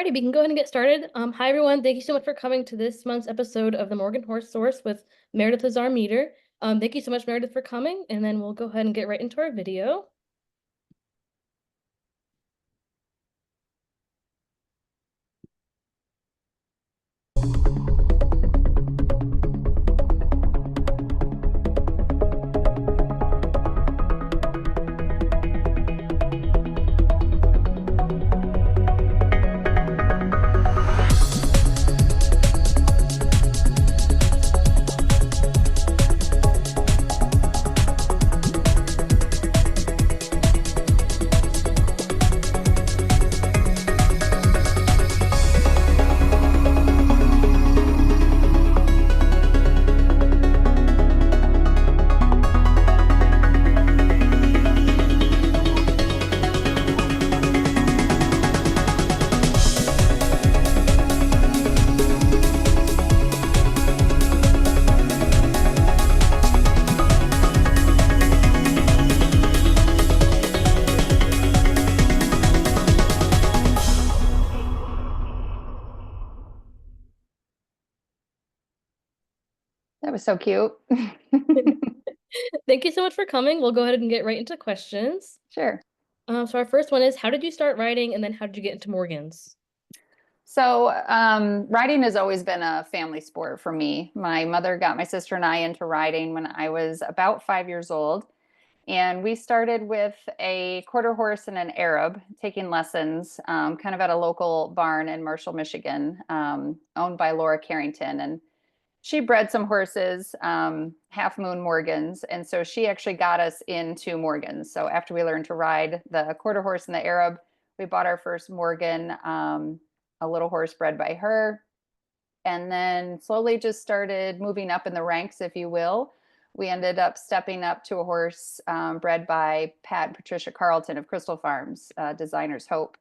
Alrighty, we can go ahead and get started. Hi everyone, thank you so much for coming to this month's episode of the Morgan Horse Source with Meredith Lazar-Meeder. Thank you so much, Meredith, for coming, and then we'll go ahead and get right into our video. That was so cute. Thank you so much for coming. We'll go ahead and get right into questions. Sure. So our first one is, how did you start riding, and then how did you get into Morgan's? So, riding has always been a family sport for me. My mother got my sister and I into riding when I was about 5 years old. And we started with a quarter horse and an Arab, taking lessons kind of at a local barn in Marshall, Michigan, owned by Laura Carrington. And she bred some horses, Half Moon Morgans. And so she actually got us into Morgans. So after we learned to ride the quarter horse and the Arab, we bought our first Morgan, a little horse bred by her. And then slowly just started moving up in the ranks, if you will. We ended up stepping up to a horse bred by Pat and Patricia Carlton of Crystal Farms, Designer's Hope.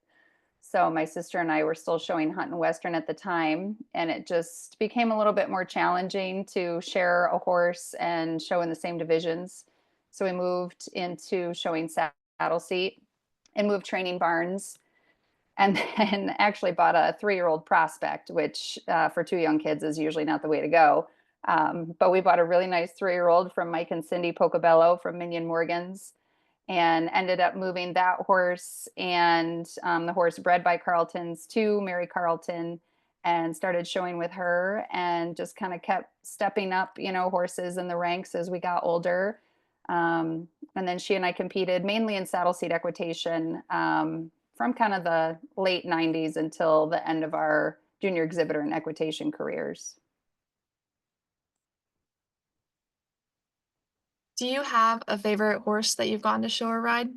So my sister and I were still showing Hunt and Western at the time, and it just became a little bit more challenging to share a horse and show in the same divisions. So we moved into showing Saddle Seat and moved training barns, and then actually bought a 3-year-old prospect, which for 2 young kids is usually not the way to go. But we bought a really nice 3-year-old from Mike and Cindy Pocobello from Minion Morgans, and ended up moving that horse and the horse bred by Carlton's to Mary Carlton, and started showing with her, and just kind of kept stepping up, horses in the ranks as we got older. And then she and I competed mainly in saddle seat equitation from kind of the late 90s until the end of our junior exhibitor and equitation careers. Do you have a favorite horse that you've gone to show or ride?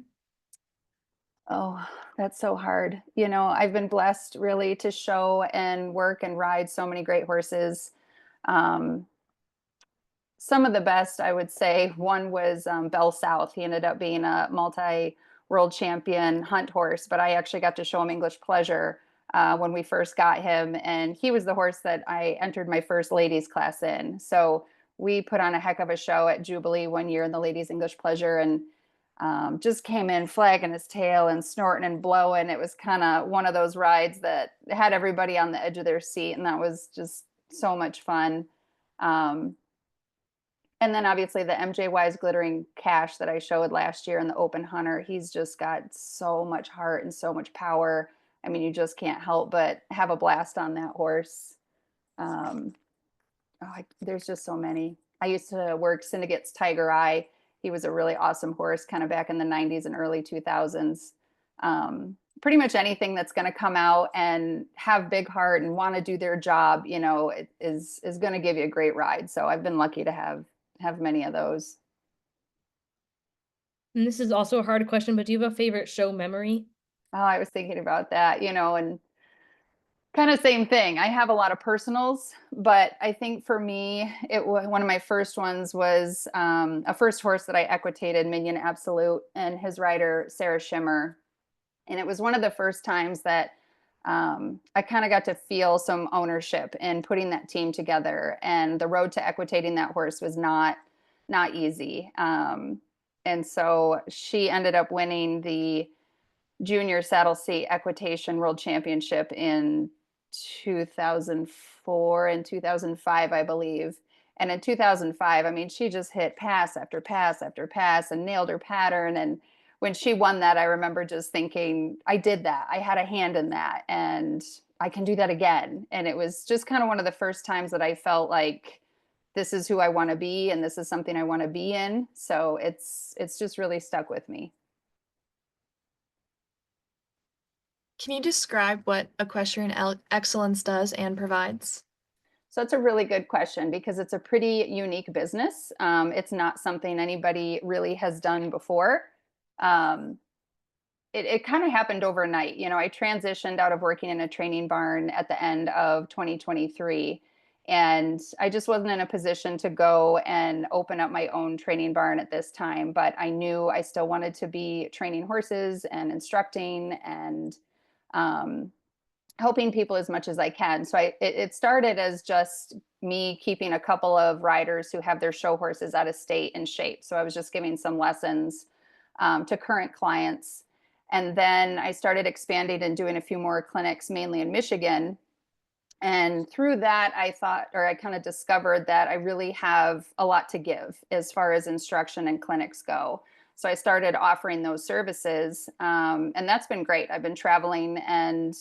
Oh, that's so hard. I've been blessed really to show and work and ride so many great horses. Um, some of the best, I would say, one was Bell South. He ended up being a multi-world champion hunt horse, but I actually got to show him English Pleasure when we first got him. And he was the horse that I entered my first ladies class in. So we put on a heck of a show at Jubilee one year in the ladies English Pleasure, and just came in flagging his tail and snorting and blowing. It was kind of one of those rides that had everybody on the edge of their seat, and that was just so much fun. And then obviously the MJ Wise Glittering Cash that I showed last year in the Open Hunter, he's just got so much heart and so much power. I mean, you just can't help but have a blast on that horse. There's just so many. I used to work Syndicate's Tiger Eye. He was a really awesome horse kind of back in the 90s and early 2000s. Pretty much anything that's going to come out and have big heart and want to do their job, is going to give you a great ride. So I've been lucky to have many of those. And this is also a hard question, but do you have a favorite show memory? Oh, I was thinking about that, and kind of same thing. I have a lot of personals, but I think for me, it was one of my first ones was a first horse that I equitated, Minion Absolute, and his rider, Sarah Shimmer. And it was one of the first times that I kind of got to feel some ownership in putting that team together. And the road to equitating that horse was not easy. And so she ended up winning the junior saddle seat equitation world championship in 2004 and 2005, I believe. And in 2005, I mean, she just hit pass after pass after pass and nailed her pattern. And when she won that, I remember just thinking, I did that. I had a hand in that, and I can do that again. And it was just kind of one of the first times that I felt like this is who I want to be and this is something I want to be in. So it's just really stuck with me. Can you describe what Equestrian Excellence does and provides? So that's a really good question because it's a pretty unique business. It's not something anybody really has done before. Um, it kind of happened overnight. You know, I transitioned out of working in a training barn at the end of 2023. And I just wasn't in a position to go and open up my own training barn at this time. But I knew I still wanted to be training horses and instructing and um, helping people as much as I can. So it started as just me keeping a couple of riders who have their show horses out of state in shape. So I was just giving some lessons to current clients. And then I started expanding and doing a few more clinics, mainly in Michigan. And through that, I thought, or I kind of discovered that I really have a lot to give as far as instruction and clinics go. So I started offering those services, and that's been great. I've been traveling and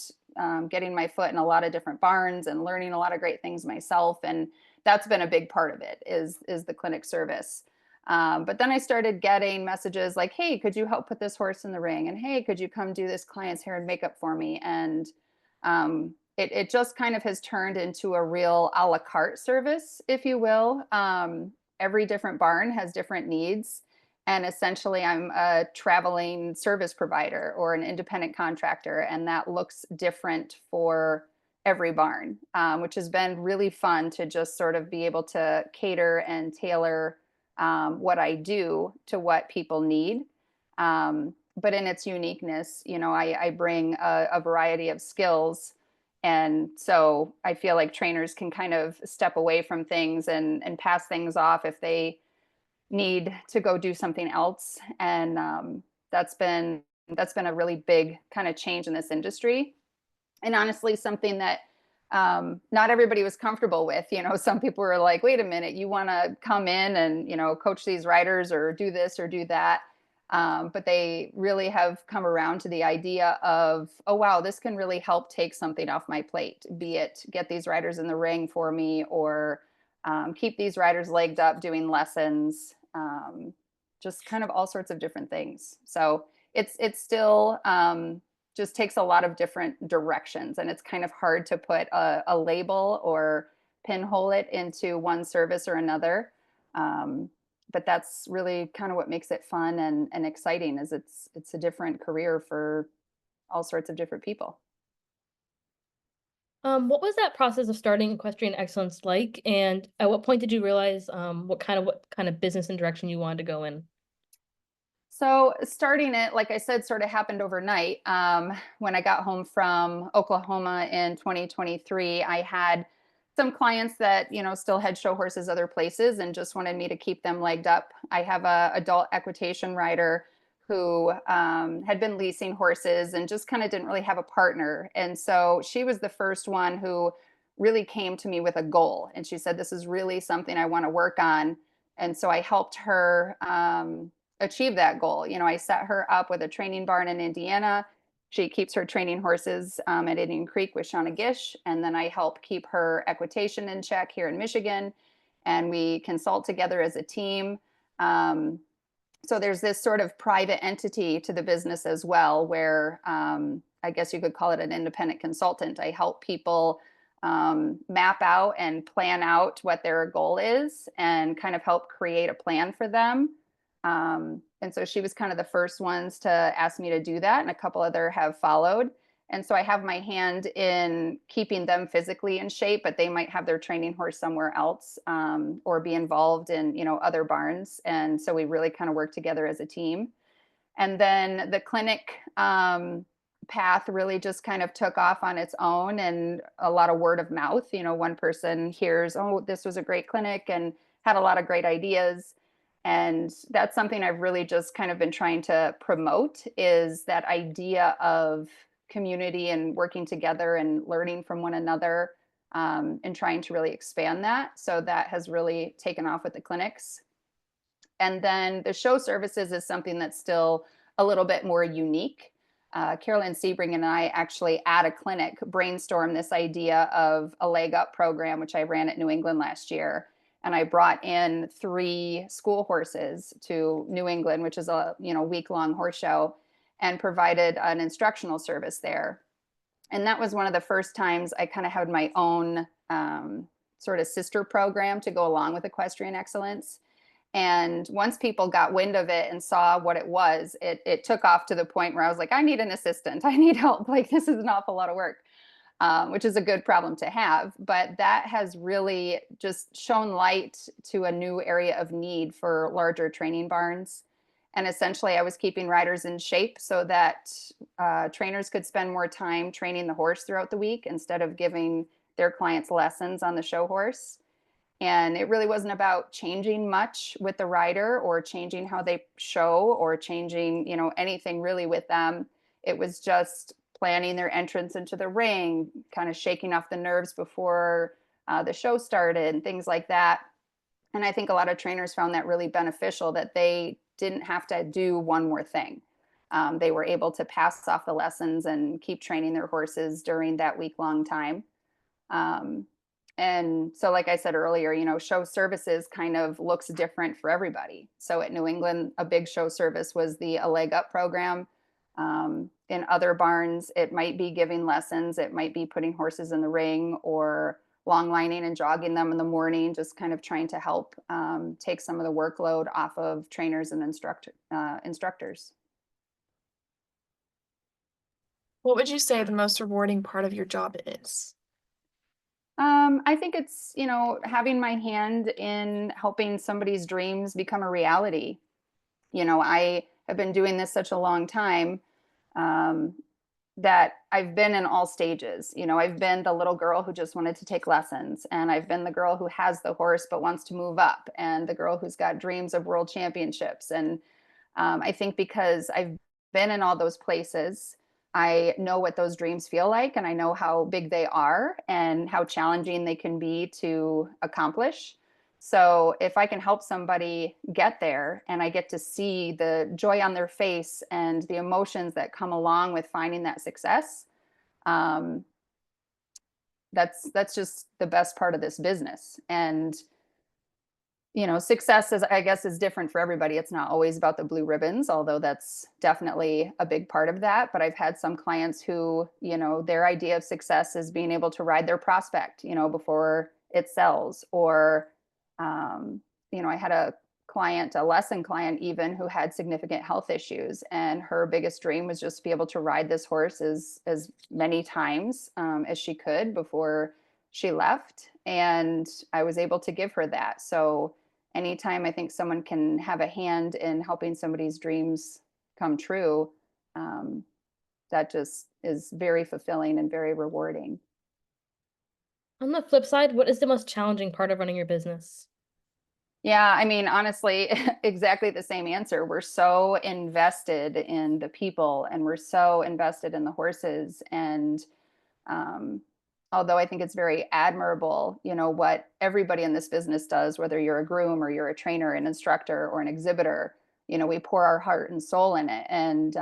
getting my foot in a lot of different barns and learning a lot of great things myself. And that's been a big part of it is the clinic service. But then I started getting messages like, hey, could you help put this horse in the ring? And hey, could you come do this client's hair and makeup for me? And it just kind of has turned into a real a la carte service, if you will. Every different barn has different needs. And essentially, I'm a traveling service provider or an independent contractor, and that looks different for every barn, which has been really fun to just sort of be able to cater and tailor what I do to what people need. But in its uniqueness, you know, I bring a variety of skills. And so I feel like trainers can kind of step away from things and pass things off if they need to go do something else. And that's been a really big kind of change in this industry. And honestly, something that not everybody was comfortable with. You know, some people were like, wait a minute, you want to come in and, you know, coach these riders or do this or do that. But they really have come around to the idea of, oh, wow, this can really help take something off my plate, be it get these riders in the ring for me or keep these riders legged up doing lessons, just kind of all sorts of different things. So it's still just takes a lot of different directions, and it's kind of hard to put a label or pinhole it into one service or another. But that's really kind of what makes it fun and exciting is it's a different career for all sorts of different people. What was that process of starting Equestrian Excellence like, and at what point did you realize what kind of business and direction you wanted to go in? So starting it, like I said, sort of happened overnight. When I got home from Oklahoma in 2023, I had some clients that, you know, still had show horses other places and just wanted me to keep them legged up. I have a adult equitation rider who had been leasing horses and just kind of didn't really have a partner. And so she was the first one who really came to me with a goal. And she said, this is really something I want to work on. And so I helped her achieve that goal. You know, I set her up with a training barn in Indiana. She keeps her training horses at Indian Creek with Shauna Gish. And then I help keep her equitation in check here in Michigan. And we consult together as a team. So there's this sort of private entity to the business as well, where I guess you could call it an independent consultant. I help people map out and plan out what their goal is and kind of help create a plan for them. And so she was kind of the first ones to ask me to do that, and a couple other have followed. And so I have my hand in keeping them physically in shape, but they might have their training horse somewhere else or be involved in, you know, other barns. And so we really kind of work together as a team. And then the clinic path really just kind of took off on its own and a lot of word of mouth. You know, one person hears, oh, this was a great clinic and had a lot of great ideas. And that's something I've really just kind of been trying to promote, is that idea of community and working together and learning from one another, and trying to really expand that. So that has really taken off with the clinics. And then the show services is something that's still a little bit more unique. Carolyn Sebring and I actually at a clinic brainstormed this idea of a leg up program, which I ran at New England last year. And I brought in 3 school horses to New England, which is a week-long horse show, and provided an instructional service there. And that was one of the first times I kind of had my own sort of sister program to go along with Equestrian Excellence. And once people got wind of it and saw what it was, it took off to the point where I was like, I need an assistant. I need help. Like, this is an awful lot of work, which is a good problem to have. But that has really just shown light to a new area of need for larger training barns. And essentially, I was keeping riders in shape so that trainers could spend more time training the horse throughout the week instead of giving their clients lessons on the show horse. And it really wasn't about changing much with the rider or changing how they show or changing, anything really with them. It was just planning their entrance into the ring, kind of shaking off the nerves before the show started and things like that. And I think a lot of trainers found that really beneficial, that they didn't have to do one more thing. They were able to pass off the lessons and keep training their horses during that week-long time. And so, like I said earlier, show services kind of looks different for everybody. So at New England, a big show service was the A Leg Up program. In other barns, it might be giving lessons. It might be putting horses in the ring or long lining and jogging them in the morning, just kind of trying to help take some of the workload off of trainers and instructors. What would you say the most rewarding part of your job is? I think it's, having my hand in helping somebody's dreams become a reality. I have been doing this such a long time, that I've been in all stages. I've been the little girl who just wanted to take lessons, and I've been the girl who has the horse but wants to move up, and the girl who's got dreams of world championships. And I think because I've been in all those places, I know what those dreams feel like, and I know how big they are and how challenging they can be to accomplish. So if I can help somebody get there and I get to see the joy on their face and the emotions that come along with finding that success, that's just the best part of this business. And success is, I guess, is different for everybody. It's not always about the blue ribbons, although that's definitely a big part of that. But I've had some clients who, their idea of success is being able to ride their prospect, before it sells. Or, I had a lesson client even, who had significant health issues. And her biggest dream was just to be able to ride this horse as many times as she could before she left. And I was able to give her that. So anytime I think someone can have a hand in helping somebody's dreams come true, that just is very fulfilling and very rewarding. On the flip side, what is the most challenging part of running your business? Yeah, I mean, honestly, exactly the same answer. We're so invested in the people and we're so invested in the horses. And although I think it's very admirable, what everybody in this business does, whether you're a groom or you're a trainer, an instructor, or an exhibitor, we pour our heart and soul in it. And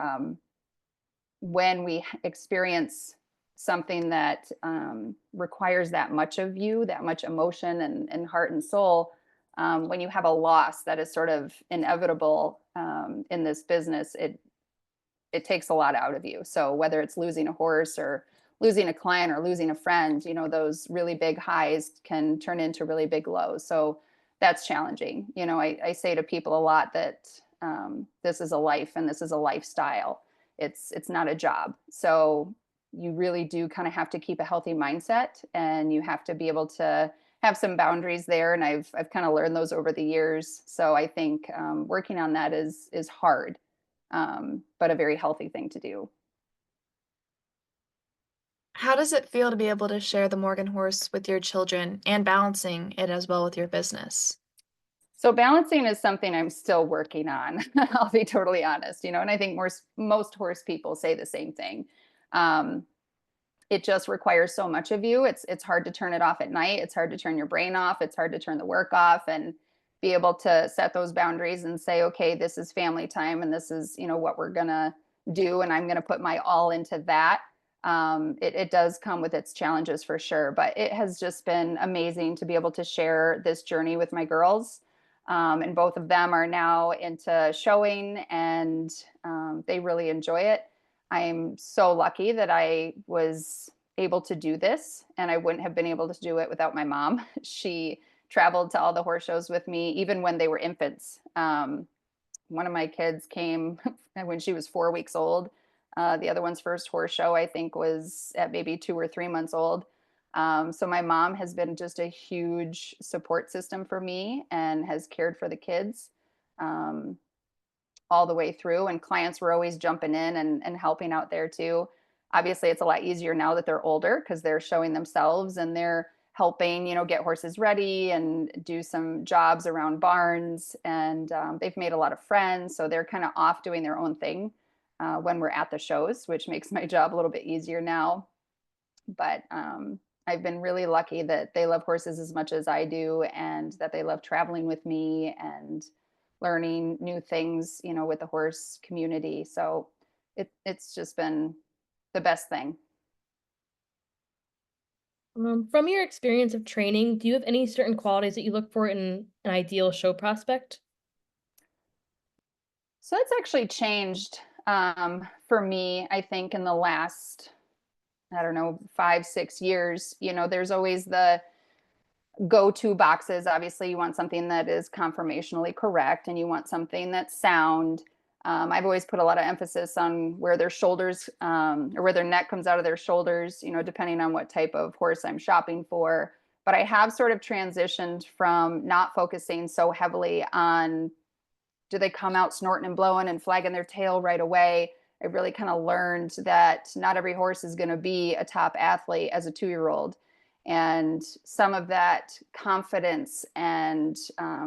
when we experience something that requires that much of you, that much emotion and heart and soul, when you have a loss that is sort of inevitable in this business, it takes a lot out of you. So whether it's losing a horse or losing a client or losing a friend, those really big highs can turn into really big lows. So that's challenging. I say to people a lot that this is a life and this is a lifestyle. It's not a job. So you really do kind of have to keep a healthy mindset, and you have to be able to have some boundaries there. And I've kind of learned those over the years. So I think working on that is hard, but a very healthy thing to do. How does it feel to be able to share the Morgan horse with your children and balancing it as well with your business? So balancing is something I'm still working on. I'll be totally honest, and I think most horse people say the same thing. Um, it just requires so much of you. It's hard to turn it off at night. It's hard to turn your brain off. It's hard to turn the work off and be able to set those boundaries and say, okay, this is family time and this is, what we're gonna do, and I'm gonna put my all into that. It does come with its challenges for sure, but it has just been amazing to be able to share this journey with my girls. And both of them are now into showing, and they really enjoy it. I'm so lucky that I was able to do this, and I wouldn't have been able to do it without my mom. She traveled to all the horse shows with me, even when they were infants. One of my kids came when she was 4 weeks old. The other one's first horse show, I think, was at maybe 2 or 3 months old. So my mom has been just a huge support system for me and has cared for the kids. All the way through, and clients were always jumping in and helping out there too. Obviously, it's a lot easier now that they're older because they're showing themselves and they're helping, get horses ready and do some jobs around barns. And they've made a lot of friends. So they're kind of off doing their own thing when we're at the shows, which makes my job a little bit easier now. But I've been really lucky that they love horses as much as I do, and that they love traveling with me and learning new things, with the horse community. So it's just been the best thing. From your experience of training, do you have any certain qualities that you look for in an ideal show prospect? So it's actually changed for me, I think, in the last, I don't know, 5, 6 years. There's always the go-to boxes. Obviously, you want something that is conformationally correct, and you want something that's sound. I've always put a lot of emphasis on where their shoulders or where their neck comes out of their shoulders, depending on what type of horse I'm shopping for. But I have sort of transitioned from not focusing so heavily on, do they come out snorting and blowing and flagging their tail right away. I really kind of learned that not every horse is going to be a top athlete as a 2-year-old. And some of that confidence and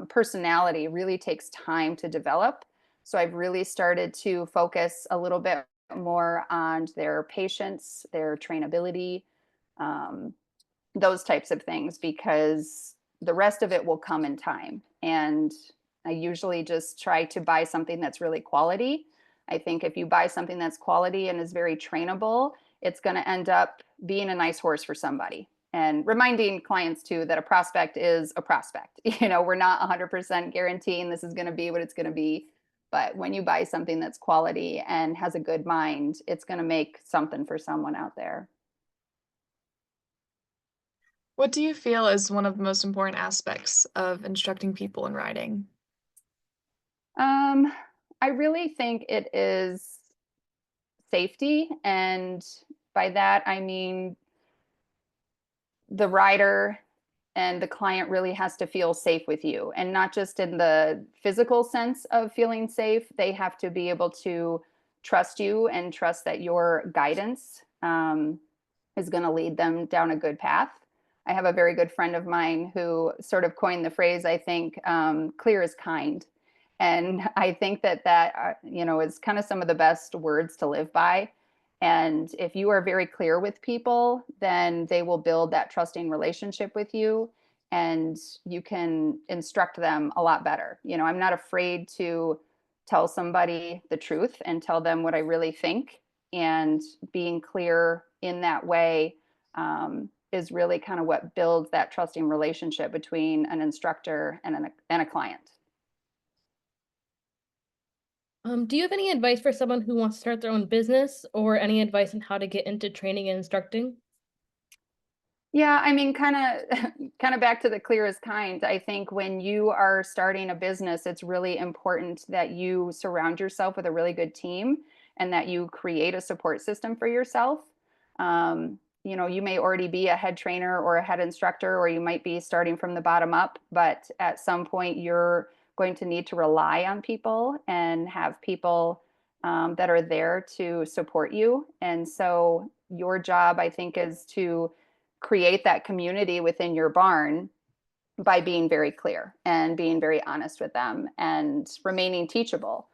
personality really takes time to develop. So I've really started to focus a little bit more on their patience, their trainability, those types of things, because the rest of it will come in time. And I usually just try to buy something that's really quality. I think if you buy something that's quality and is very trainable, it's going to end up being a nice horse for somebody. And reminding clients too that a prospect is a prospect. We're not 100% guaranteeing this is going to be what it's going to be. But when you buy something that's quality and has a good mind, it's going to make something for someone out there. What do you feel is one of the most important aspects of instructing people in riding? Um, I really think it is safety. And by that, I mean the rider and the client really has to feel safe with you, and not just in the physical sense of feeling safe. They have to be able to trust you and trust that your guidance is going to lead them down a good path. I have a very good friend of mine who sort of coined the phrase, I think, clear is kind. And I think that is kind of some of the best words to live by. And if you are very clear with people, then they will build that trusting relationship with you, and you can instruct them a lot better. I'm not afraid to tell somebody the truth and tell them what I really think. And being clear in that way is really kind of what builds that trusting relationship between an instructor and a client. Do you have any advice for someone who wants to start their own business, or any advice on how to get into training and instructing? Yeah, I mean, kind of kind of back to the clear as kind. I think when you are starting a business, it's really important that you surround yourself with a really good team, and that you create a support system for yourself. You may already be a head trainer or a head instructor, or you might be starting from the bottom up, but at some point you're going to need to rely on people and have people that are there to support you. And so your job, I think, is to create that community within your barn by being very clear and being very honest with them and remaining teachable.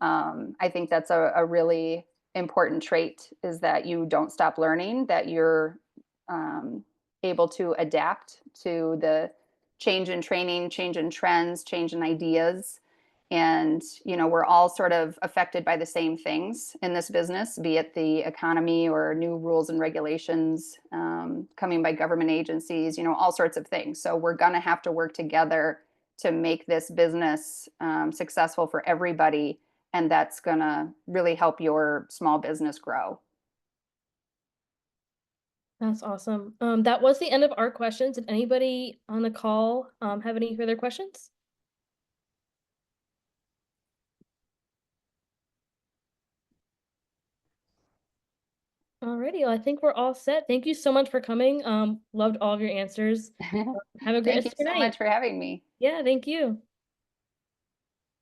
I think that's a really important trait, is that you don't stop learning, that you're able to adapt to the change in training, change in trends, change in ideas. And, you know, we're all sort of affected by the same things in this business, be it the economy or new rules and regulations coming by government agencies, you know, all sorts of things. So we're going to have to work together to make this business successful for everybody. And that's going to really help your small business grow. That's awesome. That was the end of our questions. Did anybody on the call have any further questions? Alrighty, well, I think we're all set. Thank you so much for coming. Loved all of your answers. Have a great Thank rest you of your so night. much for having me. Yeah, thank you.